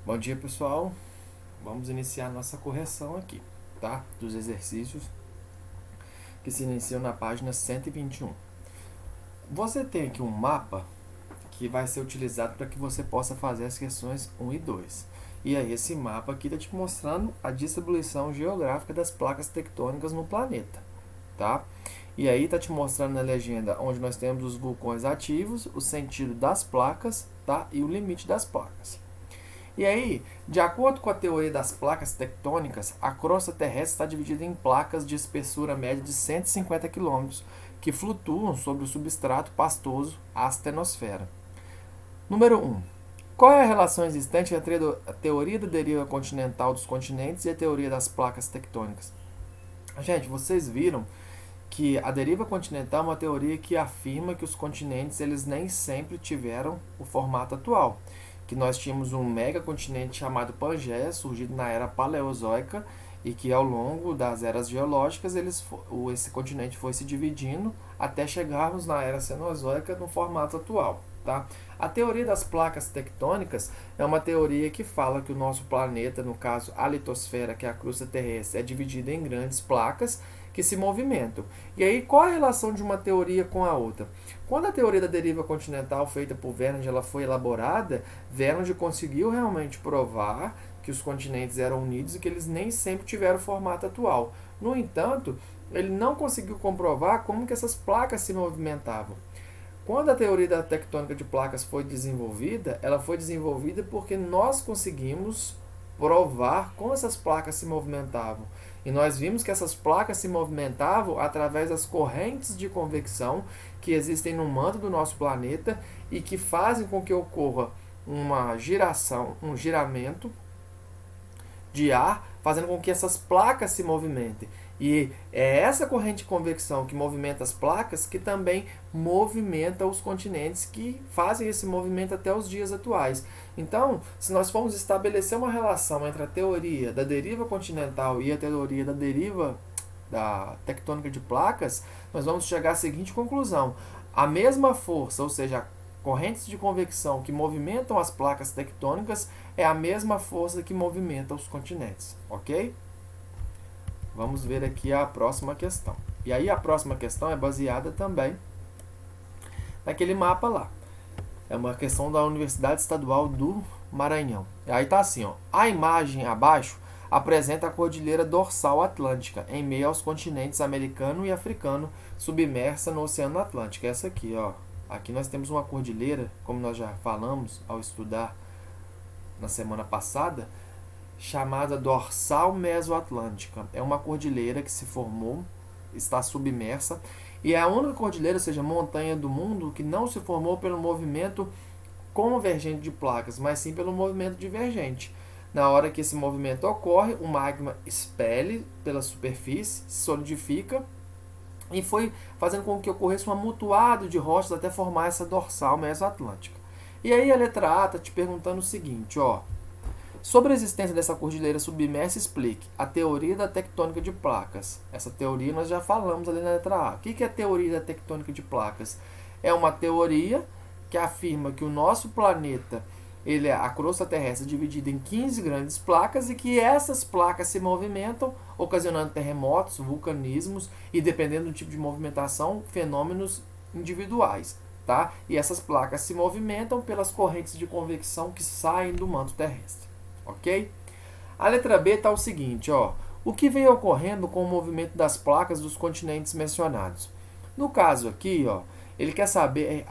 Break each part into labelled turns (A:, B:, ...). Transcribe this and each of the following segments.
A: Bom dia, pessoal. Vamos iniciar nossa correção aqui, tá? Dos exercícios que se iniciam na página 121. Você tem aqui um mapa que vai ser utilizado para que você possa fazer as questões 1 e 2. E aí, esse mapa aqui está te mostrando a distribuição geográfica das placas tectônicas no planeta, tá? E aí está te mostrando na legenda onde nós temos os vulcões ativos, o sentido das placas, tá? E o limite das placas. E aí, de acordo com a teoria das placas tectônicas, a crosta terrestre está dividida em placas de espessura média de 150 km, que flutuam sobre o substrato pastoso, a astenosfera. Número 1. Qual é a relação existente entre a teoria da deriva continental dos continentes e a teoria das placas tectônicas? Gente, vocês viram que a deriva continental é uma teoria que afirma que os continentes eles nem sempre tiveram o formato atual, que nós tínhamos um megacontinente chamado Pangeia, surgido na era paleozoica, e que ao longo das eras geológicas esse continente foi se dividindo até chegarmos na era cenozoica no formato atual. Tá? A teoria das placas tectônicas é uma teoria que fala que o nosso planeta, no caso a litosfera, que é a crosta terrestre, é dividida em grandes placas que se movimentam. E aí, qual a relação de uma teoria com a outra? Quando a teoria da deriva continental feita por Verne ela foi elaborada, Verne conseguiu realmente provar que os continentes eram unidos e que eles nem sempre tiveram o formato atual. No entanto, ele não conseguiu comprovar como que essas placas se movimentavam. Quando a teoria da tectônica de placas foi desenvolvida, ela foi desenvolvida porque nós conseguimos provar como essas placas se movimentavam. E nós vimos que essas placas se movimentavam através das correntes de convecção que existem no manto do nosso planeta e que fazem com que ocorra uma giração, um giramento de ar, fazendo com que essas placas se movimentem. E é essa corrente de convecção que movimenta as placas que também movimenta os continentes que fazem esse movimento até os dias atuais. Então, se nós formos estabelecer uma relação entre a teoria da deriva continental e a teoria da deriva da tectônica de placas, nós vamos chegar à seguinte conclusão. A mesma força, ou seja, correntes de convecção que movimentam as placas tectônicas é a mesma força que movimenta os continentes, ok? Vamos ver aqui a próxima questão. E aí a próxima questão é baseada também naquele mapa lá. É uma questão da Universidade Estadual do Maranhão. E aí tá assim, ó. A imagem abaixo apresenta a cordilheira dorsal atlântica em meio aos continentes americano e africano submersa no Oceano Atlântico. Essa aqui, ó. Aqui nós temos uma cordilheira, como nós já falamos ao estudar na semana passada, chamada dorsal mesoatlântica. É uma cordilheira que se formou, está submersa, e é a única cordilheira, ou seja, montanha do mundo, que não se formou pelo movimento convergente de placas, mas sim pelo movimento divergente. Na hora que esse movimento ocorre, o magma expele pela superfície, solidifica, e foi fazendo com que ocorresse um amontoado de rochas até formar essa dorsal mesoatlântica. E aí a letra A está te perguntando o seguinte, ó. Sobre a existência dessa cordilheira submersa, explique a teoria da tectônica de placas. Essa teoria nós já falamos ali na letra A. O que é a teoria da tectônica de placas? É uma teoria que afirma que o nosso planeta, a crosta terrestre é dividida em 15 grandes placas e que essas placas se movimentam, ocasionando terremotos, vulcanismos e, dependendo do tipo de movimentação, fenômenos individuais. Tá? E essas placas se movimentam pelas correntes de convecção que saem do manto terrestre. Ok? A letra B está o seguinte, ó. O que vem ocorrendo com o movimento das placas dos continentes mencionados? No caso aqui, ó, ele quer saber,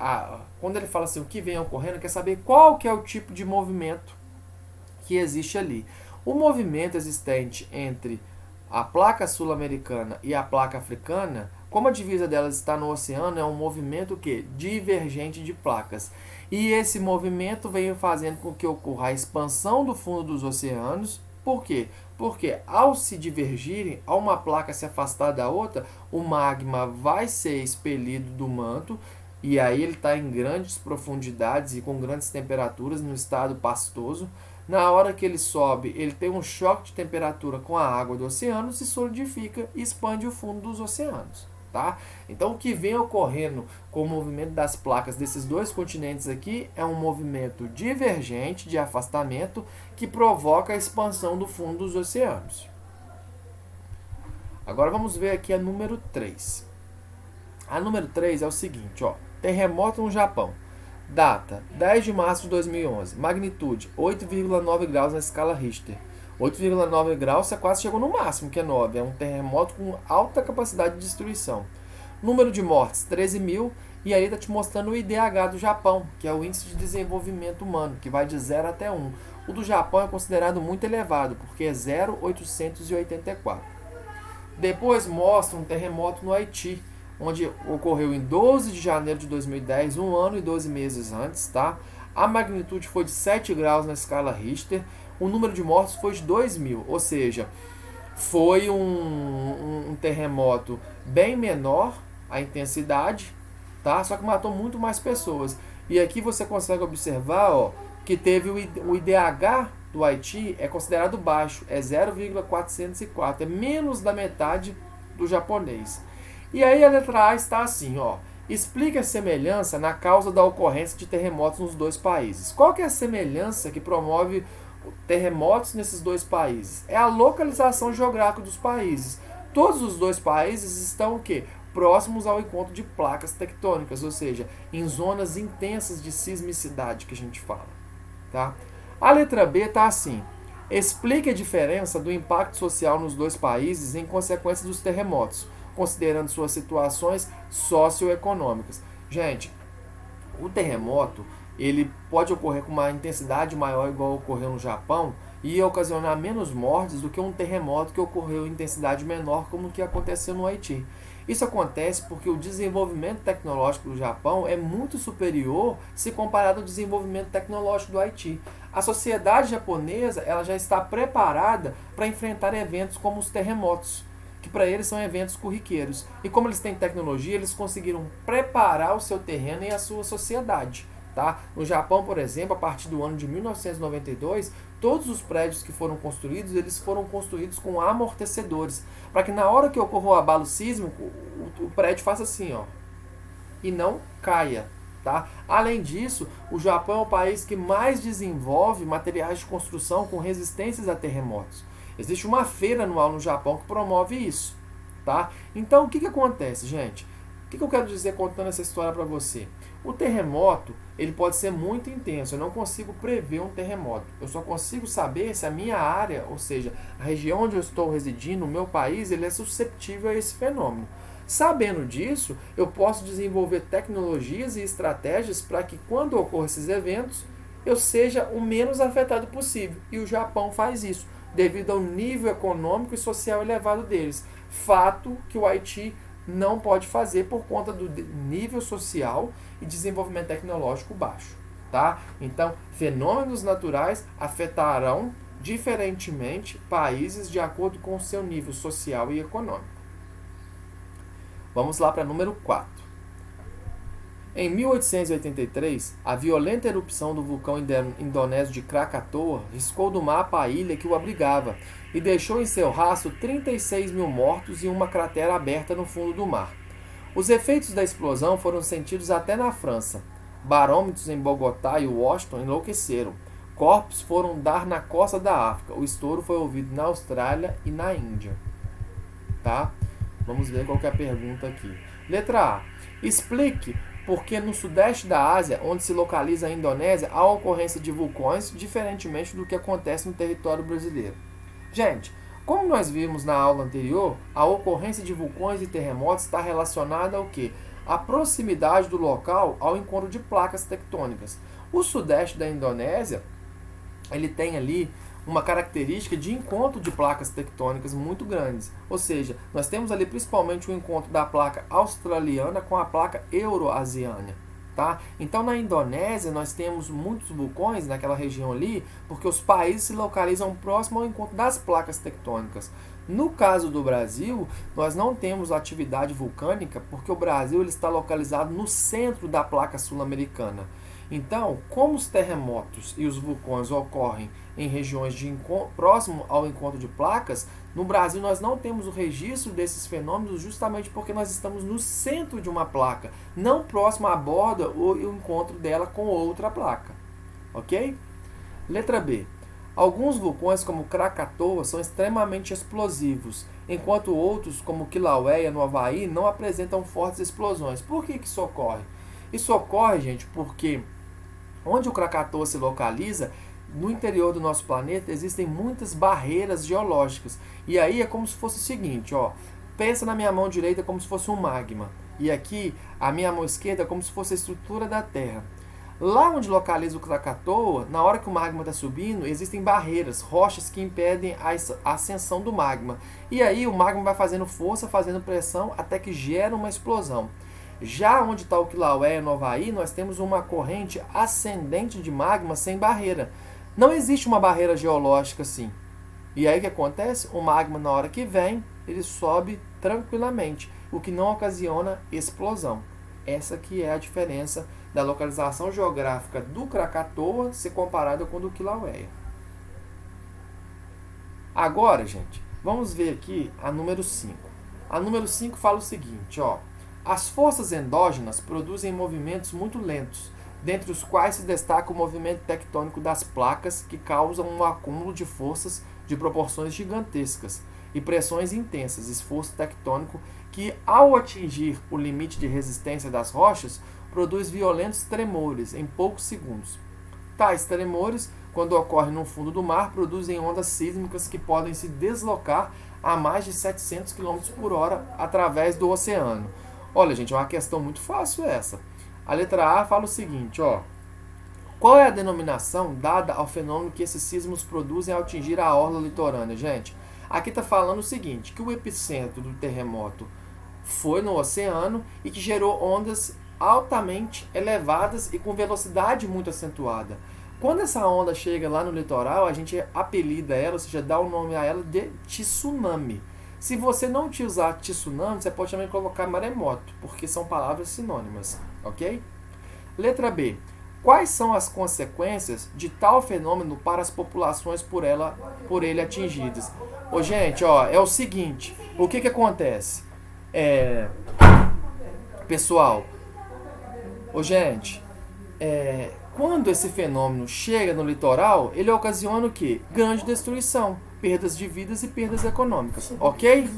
A: quando ele fala assim, o que vem ocorrendo, ele quer saber qual que é o tipo de movimento que existe ali. O movimento existente entre a placa sul-americana e a placa africana, como a divisa delas está no oceano, é um movimento que divergente de placas. E esse movimento vem fazendo com que ocorra a expansão do fundo dos oceanos. Por quê? Porque ao se divergirem, ao uma placa se afastar da outra, o magma vai ser expelido do manto e aí ele está em grandes profundidades e com grandes temperaturas no estado pastoso. Na hora que ele sobe, ele tem um choque de temperatura com a água do oceano, se solidifica e expande o fundo dos oceanos. tá? Então o que vem ocorrendo com o movimento das placas desses dois continentes aqui é um movimento divergente de afastamento que provoca a expansão do fundo dos oceanos. Agora vamos ver aqui a número 3. A número 3 é o seguinte, ó, terremoto no Japão. Data, 10 de março de 2011. Magnitude, 8,9 graus na escala Richter. 8,9 graus, você quase chegou no máximo, que é 9. É um terremoto com alta capacidade de destruição. Número de mortes, 13 mil. E aí está te mostrando o IDH do Japão, que é o Índice de Desenvolvimento Humano, que vai de 0 até 1. O do Japão é considerado muito elevado, porque é 0,884. Depois mostra um terremoto no Haiti, onde ocorreu em 12 de janeiro de 2010, um ano e 12 meses antes, tá? A magnitude foi de 7 graus na escala Richter, o número de mortos foi de 2 mil, ou seja, foi um terremoto bem menor, a intensidade, tá? Só que matou muito mais pessoas. E aqui você consegue observar, ó, que teve o IDH do Haiti é considerado baixo, é 0,404, é menos da metade do japonês. E aí a letra A está assim, ó. Explique a semelhança na causa da ocorrência de terremotos nos dois países. Qual que é a semelhança que promove terremotos nesses dois países? É a localização geográfica dos países. Todos os dois países estão o quê? Próximos ao encontro de placas tectônicas, ou seja, em zonas intensas de sismicidade que a gente fala, tá? A letra B está assim. Explique a diferença do impacto social nos dois países em consequência dos terremotos, considerando suas situações socioeconômicas. Gente, o terremoto ele pode ocorrer com uma intensidade maior, igual ocorreu no Japão, e ocasionar menos mortes do que um terremoto que ocorreu em intensidade menor, como o que aconteceu no Haiti. Isso acontece porque o desenvolvimento tecnológico do Japão é muito superior se comparado ao desenvolvimento tecnológico do Haiti. A sociedade japonesa ela já está preparada para enfrentar eventos como os terremotos, que para eles são eventos corriqueiros. E como eles têm tecnologia, eles conseguiram preparar o seu terreno e a sua sociedade. Tá? No Japão, por exemplo, a partir do ano de 1992, todos os prédios que foram construídos, eles foram construídos com amortecedores, para que na hora que ocorra o abalo sísmico, o prédio faça assim, ó, e não caia. Tá? Além disso, o Japão é o país que mais desenvolve materiais de construção com resistências a terremotos. Existe uma feira anual no Japão que promove isso. Tá? Então, o que acontece, gente? O que eu quero dizer contando essa história para você? O terremoto, ele pode ser muito intenso. Eu não consigo prever um terremoto. Eu só consigo saber se a minha área, ou seja, a região onde eu estou residindo, o meu país, ele é susceptível a esse fenômeno. Sabendo disso, eu posso desenvolver tecnologias e estratégias para que quando ocorram esses eventos, eu seja o menos afetado possível. E o Japão faz isso, devido ao nível econômico e social elevado deles. Fato que o Haiti não pode fazer por conta do nível social e desenvolvimento tecnológico baixo. Tá? Então, fenômenos naturais afetarão diferentemente países de acordo com o seu nível social e econômico. Vamos lá para número 4. Em 1883, a violenta erupção do vulcão indonésio de Krakatoa riscou do mapa a ilha que o abrigava e deixou em seu rastro 36 mil mortos e uma cratera aberta no fundo do mar. Os efeitos da explosão foram sentidos até na França. Barômetros em Bogotá e Washington enlouqueceram. Corpos foram dar na costa da África. O estouro foi ouvido na Austrália e na Índia. Tá? Vamos ver qual que é a pergunta aqui. Letra A. Explique por que no sudeste da Ásia, onde se localiza a Indonésia, há ocorrência de vulcões, diferentemente do que acontece no território brasileiro. Gente, como nós vimos na aula anterior, a ocorrência de vulcões e terremotos está relacionada ao quê? A proximidade do local ao encontro de placas tectônicas. O sudeste da Indonésia, ele tem ali uma característica de encontro de placas tectônicas muito grandes. Ou seja, nós temos ali principalmente o encontro da placa australiana com a placa euroasiana. Tá? Então, na Indonésia, nós temos muitos vulcões naquela região ali, porque os países se localizam próximo ao encontro das placas tectônicas. No caso do Brasil, nós não temos atividade vulcânica, porque o Brasil ele está localizado no centro da placa sul-americana. Então, como os terremotos e os vulcões ocorrem em regiões próximo ao encontro de placas, no Brasil nós não temos o registro desses fenômenos justamente porque nós estamos no centro de uma placa, não próximo à borda ou o encontro dela com outra placa. Ok? Letra B. Alguns vulcões, como Krakatoa, são extremamente explosivos, enquanto outros, como Kilauea, no Havaí, não apresentam fortes explosões. Por que isso ocorre? Isso ocorre, gente, porque onde o Krakatoa se localiza, no interior do nosso planeta, existem muitas barreiras geológicas. E aí é como se fosse o seguinte, ó. Pensa na minha mão direita como se fosse um magma. E aqui, a minha mão esquerda como se fosse a estrutura da Terra. Lá onde localiza o Krakatoa, na hora que o magma está subindo, existem barreiras, rochas que impedem a ascensão do magma. E aí o magma vai fazendo força, fazendo pressão, até que gera uma explosão. Já onde está o Kilauea, no Havaí, nós temos uma corrente ascendente de magma sem barreira. Não existe uma barreira geológica assim. E aí o que acontece? O magma, na hora que vem, ele sobe tranquilamente, o que não ocasiona explosão. Essa que é a diferença da localização geográfica do Krakatoa se comparada com a do Kilauea. Agora, gente, vamos ver aqui a número 5. A número 5 fala o seguinte, ó. As forças endógenas produzem movimentos muito lentos, dentre os quais se destaca o movimento tectônico das placas, que causam um acúmulo de forças de proporções gigantescas, e pressões intensas, esforço tectônico que, ao atingir o limite de resistência das rochas, produz violentos tremores em poucos segundos. Tais tremores, quando ocorrem no fundo do mar, produzem ondas sísmicas que podem se deslocar a mais de 700 km por hora através do oceano. Olha, gente, é uma questão muito fácil essa. A letra A fala o seguinte, ó. Qual é a denominação dada ao fenômeno que esses sismos produzem ao atingir a orla litorânea, gente? Aqui está falando o seguinte, que o epicentro do terremoto foi no oceano e que gerou ondas altamente elevadas e com velocidade muito acentuada. Quando essa onda chega lá no litoral, a gente apelida ela, ou seja, dá o nome a ela de tsunami. Se você não utilizar tsunami, você pode também colocar maremoto, porque são palavras sinônimas, ok? Letra B. Quais são as consequências de tal fenômeno para as populações por ele atingidas? Ô, gente, ó, é o seguinte, o que acontece? Pessoal, ô, gente, quando esse fenômeno chega no litoral, ele ocasiona o quê? Grande destruição, perdas de vidas e perdas econômicas, ok?